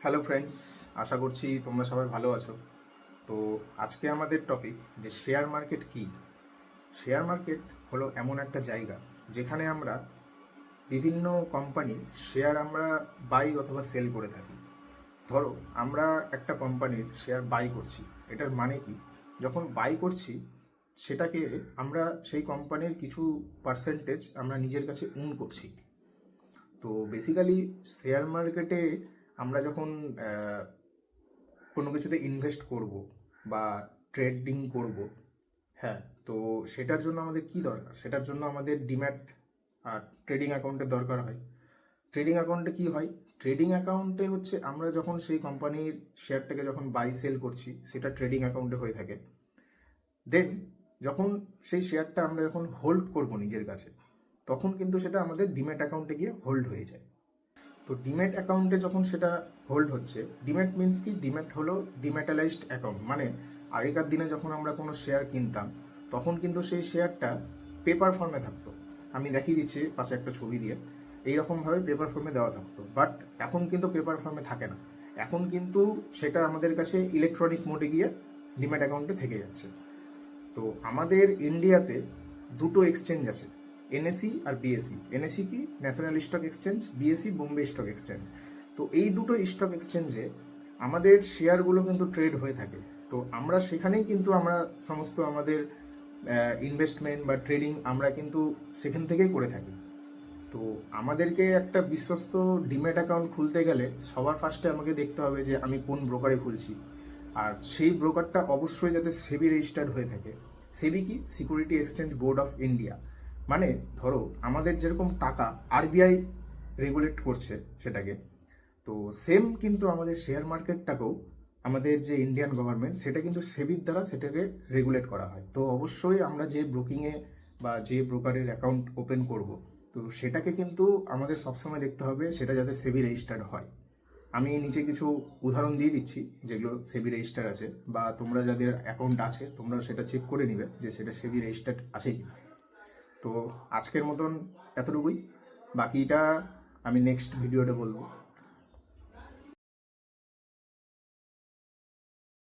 Hello friends, আশা করছি তোমরা সবাই ভালো আছো। তো আজকে আমাদের টপিক যে শেয়ার মার্কেট কি। শেয়ার মার্কেট হলো এমন একটা জায়গা যেখানে আমরা বিভিন্ন কোম্পানির শেয়ার আমরা বাই অথবা সেল করে থাকি। ধরো আমরা একটা কোম্পানির শেয়ার বাই করছি, এটার মানে কি, যখন বাই করছি সেটাকে আমরা সেই কোম্পানির কিছু পার্সেন্টেজ আমরা নিজের কাছে করছি। তো বেসিক্যালি শেয়ার মার্কেটে আমরা যখন কোনো কিছুতে ইনভেস্ট করব বা ট্রেডিং করব, হ্যাঁ, তো সেটার জন্য আমাদের কি দরকার, সেটার জন্য আমাদের ডিম্যাট আর ট্রেডিং অ্যাকাউন্টের দরকার হয়। ট্রেডিং অ্যাকাউন্টে কি হয়, ট্রেডিং অ্যাকাউন্টে হচ্ছে আমরা যখন সেই কোম্পানির শেয়ারটাকে যখন বাই সেল করছি সেটা ট্রেডিং অ্যাকাউন্টে হয়ে থাকে। দেন যখন সেই শেয়ারটা আমরা যখন হোল্ড করব নিজের কাছে, তখন কিন্তু সেটা আমাদের ডিম্যাট অ্যাকাউন্টে গিয়ে হোল্ড হয়ে যায়। তো ডিম্যাট অ্যাকাউন্টে যখন সেটা হোল্ড হচ্ছে, ডিম্যাট মিনস কি, ডিম্যাট হলো ডিম্যাটালাইজড অ্যাকাউন্ট। মানে আগেকার দিনে যখন আমরা কোনো শেয়ার কিনতাম তখন কিন্তু সেই শেয়ারটা পেপার ফর্মে থাকতো। আমি দেখিয়ে দিচ্ছি পাশে একটা ছবি দিয়ে, এইরকমভাবে পেপার ফর্মে দেওয়া থাকতো। বাট এখন কিন্তু পেপার ফর্মে থাকে না, এখন কিন্তু সেটা আমাদের কাছে ইলেকট্রনিক মোডে গিয়ে ডিম্যাট অ্যাকাউন্টে থেকে যাচ্ছে। তো আমাদের ইন্ডিয়াতে দুটো এক্সচেঞ্জ আছে, এনএসি আর বিএসসি। এনএসি কি, national stock exchange, BSc Bombay stock exchange. তো এই দুটো স্টক এক্সচেঞ্জে আমাদের শেয়ারগুলো কিন্তু ট্রেড হয়ে থাকে। তো আমরা সেখানেই কিন্তু আমরা সমস্ত আমাদের ইনভেস্টমেন্ট বা ট্রেডিং আমরা কিন্তু সেখান থেকেই করে থাকি। তো আমাদেরকে একটা বিশ্বস্ত ডিম্যাট অ্যাকাউন্ট খুলতে গেলে সবার ফার্স্টে আমাকে দেখতে হবে যে আমি কোন ব্রোকারে খুলছি, আর সেই ব্রোকারটা অবশ্যই যাতে সেবি রেজিস্টার্ড হয়ে থাকে। সেবি কি, security exchange board of India. মানে ধরো আমাদের যেরকম টাকা আরবিআই রেগুলেট করছে সেটাকে, তো সেম কিন্তু আমাদের শেয়ার মার্কেটটাকেও আমাদের যে ইন্ডিয়ান গভর্নমেন্ট সেটা কিন্তু সেবির দ্বারা সেটাকে রেগুলেট করা হয়। তো অবশ্যই আমরা যে ব্রোকিংয়ে বা যে ব্রোকারের অ্যাকাউন্ট ওপেন করব, তো সেটাকে কিন্তু আমাদের সবসময় দেখতে হবে সেটা যাতে সেবি রেজিস্টার্ড হয়। আমি নিচে কিছু উদাহরণ দিয়ে দিচ্ছি যেগুলো সেবি রেজিস্টার আছে, বা তোমরা যাদের অ্যাকাউন্ট আছে তোমরা সেটা চেক করে নিবে যে সেটা সেবি রেজিস্টার্ড আছে কি। তো আজকের মতন এতটুকুই, বাকিটা আমি নেক্সট ভিডিওতে বলবো।